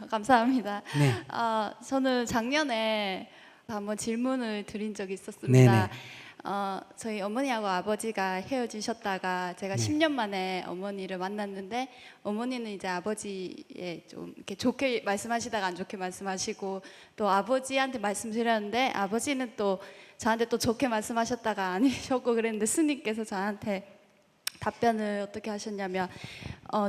감사합니다. 네. 저는 작년에 한번 질문을 드린 적이 있었습니다. 네네. 저희 어머니하고 아버지가 헤어지셨다가 제가 10년 만에 어머니를 만났는데, 어머니는 이제 아버지에 좀 이렇게 좋게 말씀하시다가 안 좋게 말씀하시고, 또 아버지한테 말씀드렸는데 아버지는 또 저한테 또 좋게 말씀하셨다가 아니셨고 그랬는데, 스님께서 저한테 답변을 어떻게 하셨냐면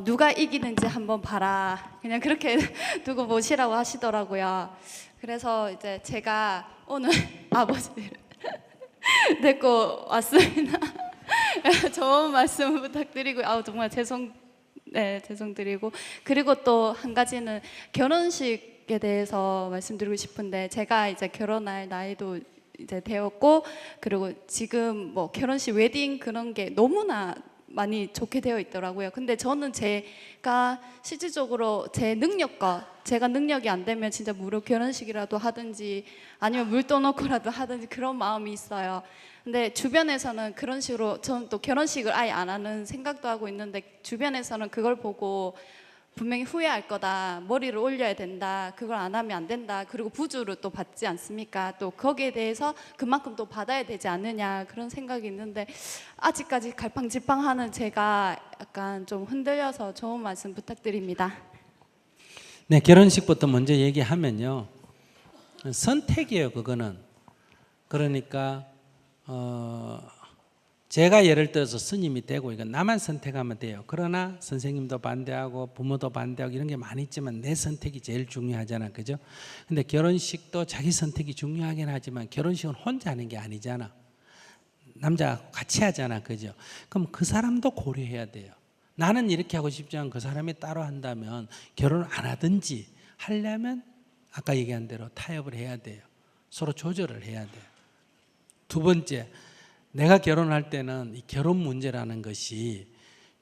누가 이기는지 한번 봐라, 그냥 그렇게 두고 보시라고 하시더라고요. 그래서 이제 제가 오늘 아버지를 데리고 왔습니다. 좋은 말씀 부탁드리고, 정말 죄송드리고, 그리고 또 한 가지는 결혼식에 대해서 말씀드리고 싶은데, 제가 이제 결혼할 나이도 이제 되었고, 그리고 지금 뭐 결혼식 웨딩 그런 게 너무나 많이 좋게 되어 있더라고요. 근데 저는 제가 실질적으로 제 능력과 제가 능력이 안 되면 진짜 무료 결혼식이라도 하든지 아니면 물 떠놓고라도 하든지 그런 마음이 있어요. 근데 주변에서는 그런 식으로, 저는 또 결혼식을 아예 안 하는 생각도 하고 있는데, 주변에서는 그걸 보고 분명히 후회할 거다, 머리를 올려야 된다, 그걸 안 하면 안 된다, 그리고 부주를 또 받지 않습니까? 또 거기에 대해서 그만큼 또 받아야 되지 않느냐, 그런 생각이 있는데, 아직까지 갈팡질팡하는 제가 약간 좀 흔들려서 좋은 말씀 부탁드립니다. 네, 결혼식부터 먼저 얘기하면요, 선택이에요. 그거는. 그러니까 제가 예를 들어서 스님이 되고 이건 나만 선택하면 돼요. 그러나 선생님도 반대하고 부모도 반대하고 이런 게 많이 있지만 내 선택이 제일 중요하잖아, 그죠? 근데 결혼식도 자기 선택이 중요하긴 하지만 결혼식은 혼자 하는 게 아니잖아. 남자 같이 하잖아, 그죠? 그럼 그 사람도 고려해야 돼요. 나는 이렇게 하고 싶지만 그 사람이 따로 한다면 결혼을 안 하든지, 하려면 아까 얘기한 대로 타협을 해야 돼요. 서로 조절을 해야 돼요. 두 번째, 내가 결혼할 때는 이 결혼 문제라는 것이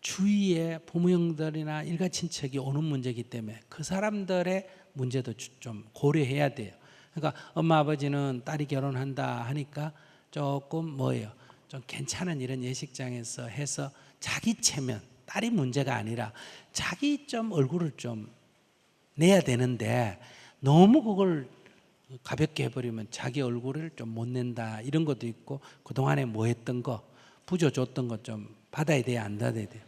주위에 부모 형들이나 일가 친척이 오는 문제이기 때문에 그 사람들의 문제도 좀 고려해야 돼요. 그러니까 엄마 아버지는 딸이 결혼한다 하니까 조금 뭐예요, 좀 괜찮은 이런 예식장에서 해서 자기 체면, 딸이 문제가 아니라 자기 좀 얼굴을 좀 내야 되는데, 너무 그걸 가볍게 해버리면 자기 얼굴을 좀 못 낸다, 이런 것도 있고, 그동안에 뭐 했던 거, 부조 줬던 거 좀 받아야 돼요, 안 받아야 돼요?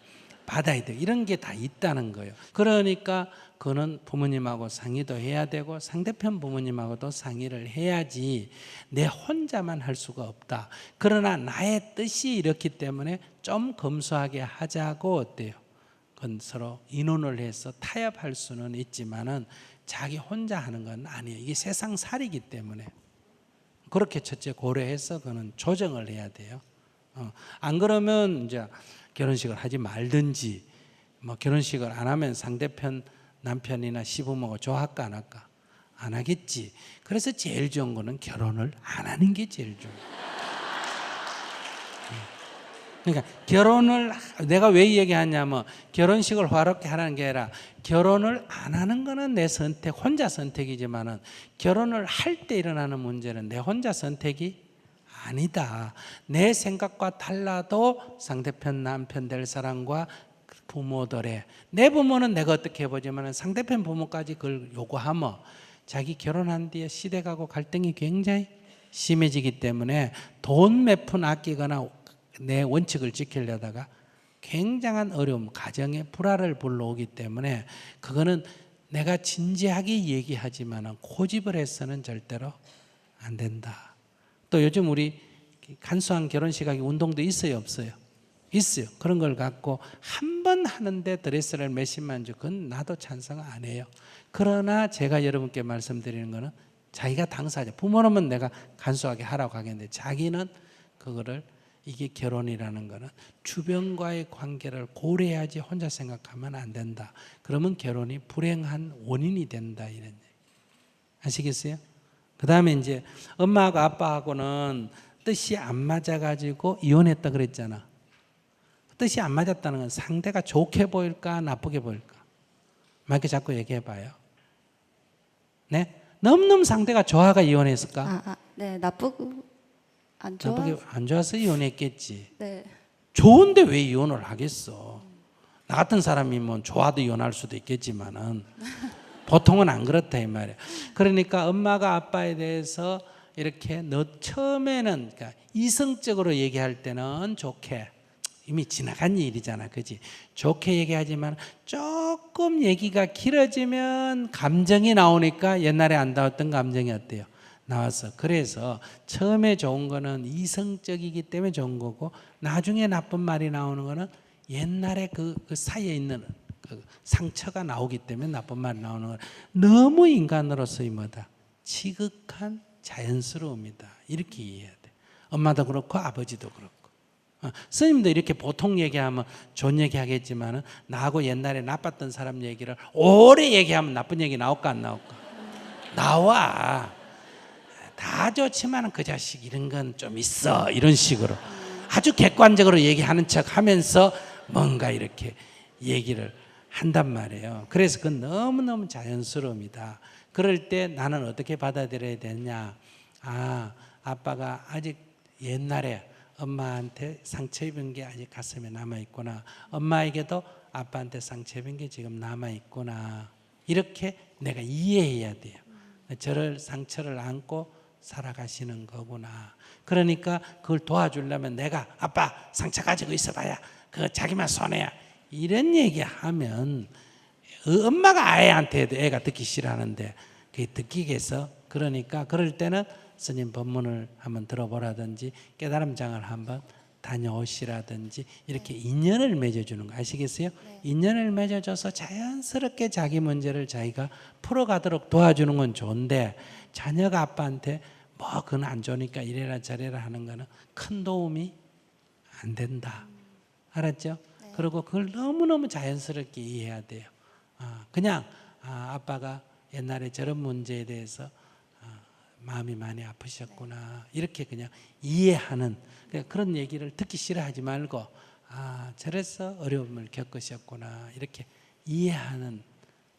받아야 돼요. 이런 게 다 있다는 거예요. 그러니까 그거는 부모님하고 상의도 해야 되고 상대편 부모님하고도 상의를 해야지 내 혼자만 할 수가 없다. 그러나 나의 뜻이 이렇기 때문에 좀 검소하게 하자고, 어때요? 그건 서로 인원을 해서 타협할 수는 있지만은 자기 혼자 하는 건 아니에요. 이게 세상살이기 때문에 그렇게 첫째 고려해서 그는 조정을 해야 돼요. 안 그러면 이제 결혼식을 하지 말든지, 뭐 결혼식을 안 하면 상대편 남편이나 시부모가 좋아할까 안 할까? 안 하겠지. 그래서 제일 좋은 거는 결혼을 안 하는 게 제일 좋아요. 그러니까 결혼을, 내가 왜 얘기하냐면 결혼식을 화롭게 하라는 게 아니라, 결혼을 안 하는 거는 내 선택, 혼자 선택이지만은 결혼을 할 때 일어나는 문제는 내 혼자 선택이 아니다. 내 생각과 달라도 상대편 남편 될 사람과 부모들의, 내 부모는 내가 어떻게 해보지만 상대편 부모까지 그걸 요구하면 자기 결혼한 뒤에 시댁하고 갈등이 굉장히 심해지기 때문에 돈 몇 푼 아끼거나 내 원칙을 지키려다가 굉장한 어려움, 가정에 불화를 불러오기 때문에 그거는 내가 진지하게 얘기하지만 고집을 해서는 절대로 안 된다. 또 요즘 우리 간소한 결혼식 하기 운동도 있어요, 없어요? 있어요. 그런 걸 갖고 한 번 하는데 드레스를 몇십만 주, 그건 나도 찬성 안 해요. 그러나 제가 여러분께 말씀드리는 거는 자기가 당사자, 부모는 내가 간소하게 하라고 하겠는데 자기는 그거를, 이게 결혼이라는 거는 주변과의 관계를 고려해야지 혼자 생각하면 안 된다. 그러면 결혼이 불행한 원인이 된다, 이런 얘기. 아시겠어요? 그 다음에 이제 엄마하고 아빠하고는 뜻이 안 맞아가지고 이혼했다 그랬잖아. 뜻이 안 맞았다는 건 상대가 좋게 보일까 나쁘게 보일까? 막 자꾸 얘기해봐요. 네? 너무너무 상대가 좋아가 이혼했을까? 네, 나쁘고 안 좋아. 나쁘게 안 좋아서 이혼했겠지. 네. 좋은데 왜 이혼을 하겠어? 나 같은 사람이면 좋아도 이혼할 수도 있겠지만은 보통은 안 그렇다 이 말이에요. 그러니까 엄마가 아빠에 대해서 이렇게 너 처음에는 그러니까 이성적으로 얘기할 때는 좋게 이미 지나간 일이잖아, 그지? 좋게 얘기하지만 조금 얘기가 길어지면 감정이 나오니까 옛날에 안 나왔던 감정이 어때요? 나왔어. 그래서 처음에 좋은 거는 이성적이기 때문에 좋은 거고 나중에 나쁜 말이 나오는 거는 옛날에 그 사이에 있는 그 상처가 나오기 때문에 나쁜 말이 나오는 건 너무 인간으로서의 뭐다? 지극한 자연스러움이다. 이렇게 이해해야 돼. 엄마도 그렇고 아버지도 그렇고. 스님도 이렇게 보통 얘기하면 좋은 얘기 하겠지만 나하고 옛날에 나빴던 사람 얘기를 오래 얘기하면 나쁜 얘기 나올까 안 나올까? 나와. 다 좋지만 그 자식 이런 건 좀 있어. 이런 식으로 아주 객관적으로 얘기하는 척 하면서 뭔가 이렇게 얘기를 한단 말이에요. 그래서 그건 너무너무 자연스러움이다. 그럴 때 나는 어떻게 받아들여야 되냐? 아, 아빠가 아직 옛날에 엄마한테 상처 입은 게 아직 가슴에 남아있구나. 엄마에게도 아빠한테 상처 입은 게 지금 남아있구나. 이렇게 내가 이해해야 돼요. 저를 상처를 안고 살아가시는 거구나. 그러니까 그걸 도와주려면 내가 아빠 상처 가지고 있어봐야 그거 자기만 손해야. 이런 얘기하면 엄마가 아이한테 해도 애가 듣기 싫어하는데 그게 듣기겠어. 그러니까 그럴 때는 스님 법문을 한번 들어보라든지 깨달음장을 한번 다녀오시라든지 이렇게 인연을 맺어주는 거 아시겠어요? 네. 인연을 맺어줘서 자연스럽게 자기 문제를 자기가 풀어가도록 도와주는 건 좋은데 자녀가 아빠한테 뭐 그건 안 좋으니까 이래라 저래라 하는 거는 큰 도움이 안 된다. 알았죠? 네. 그리고 그걸 너무너무 자연스럽게 이해해야 돼요. 그냥 아빠가 옛날에 저런 문제에 대해서 마음이 많이 아프셨구나 이렇게 그냥 이해하는 그런 얘기를 듣기 싫어하지 말고 저래서 어려움을 겪으셨구나 이렇게 이해하는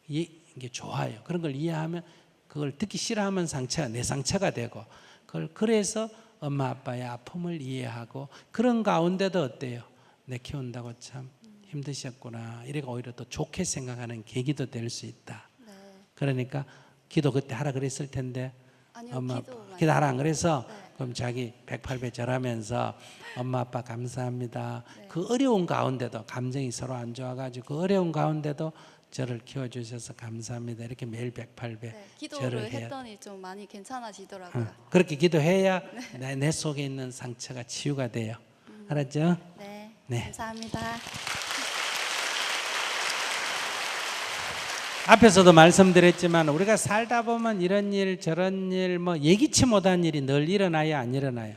게 좋아요. 그런 걸 이해하면 그걸 듣기 싫어하면 상처가 내 상처가 되고 그걸 그래서 엄마 아빠의 아픔을 이해하고 그런 가운데도 어때요? 내 키운다고 참 힘드셨구나 이렇게 오히려 더 좋게 생각하는 계기도 될 수 있다. 네. 그러니까 기도 그때 하라 그랬을 텐데 아니요, 엄마 기도 기도 하라 안 그래서 네. 그럼 자기 108배 절하면서 엄마 아빠 감사합니다. 네. 그 어려운 가운데도 감정이 서로 안 좋아가지고 그 어려운 가운데도 저를 키워주셔서 감사합니다. 이렇게 매일 108배 네, 절을 기도를 해야 했더니 좀 많이 괜찮아지더라고요. 그렇게 기도해야 내 속에 있는 상처가 치유가 돼요. 알았죠? 네, 네. 감사합니다. 앞에서도 말씀드렸지만 우리가 살다 보면 이런 일 저런 일 뭐 예기치 못한 일이 늘 일어나요 안 일어나요?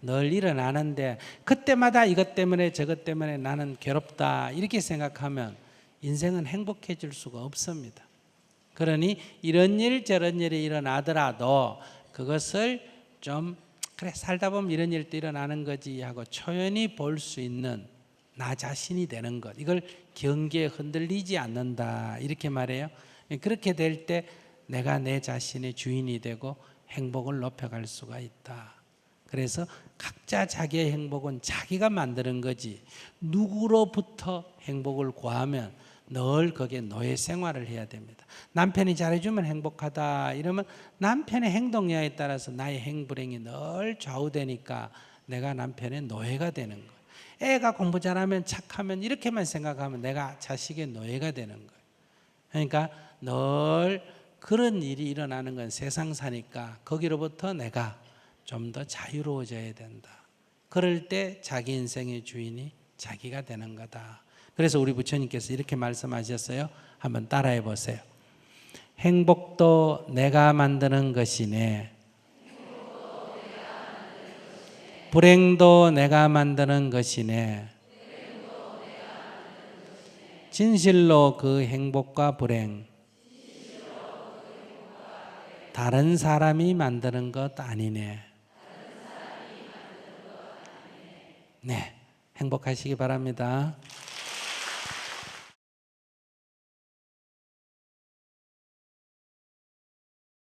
늘 일어나는데 그때마다 이것 때문에 저것 때문에 나는 괴롭다 이렇게 생각하면 인생은 행복해질 수가 없습니다. 그러니 이런 일 저런 일이 일어나더라도 그것을 좀 그래 살다 보면 이런 일도 일어나는 거지 하고 초연히 볼 수 있는 나 자신이 되는 것 이걸 경계에 흔들리지 않는다 이렇게 말해요. 그렇게 될 때 내가 내 자신의 주인이 되고 행복을 높여갈 수가 있다. 그래서 각자 자기의 행복은 자기가 만드는 거지 누구로부터 행복을 구하면 늘 거기에 노예 생활을 해야 됩니다. 남편이 잘해주면 행복하다 이러면 남편의 행동량에 따라서 나의 행불행이 늘 좌우되니까 내가 남편의 노예가 되는 거예요. 애가 공부 잘하면 착하면 이렇게만 생각하면 내가 자식의 노예가 되는 거예요. 그러니까 늘 그런 일이 일어나는 건 세상 사니까 거기로부터 내가 좀 더 자유로워져야 된다. 그럴 때 자기 인생의 주인이 자기가 되는 거다. 그래서 우리 부처님께서 이렇게 말씀하셨어요. 한번 따라해 보세요. 행복도 내가 만드는 것이네. 불행도 내가 만드는 것이네. 진실로 그 행복과 불행 다른 사람이 만드는 것 아니네. 네, 행복하시기 바랍니다.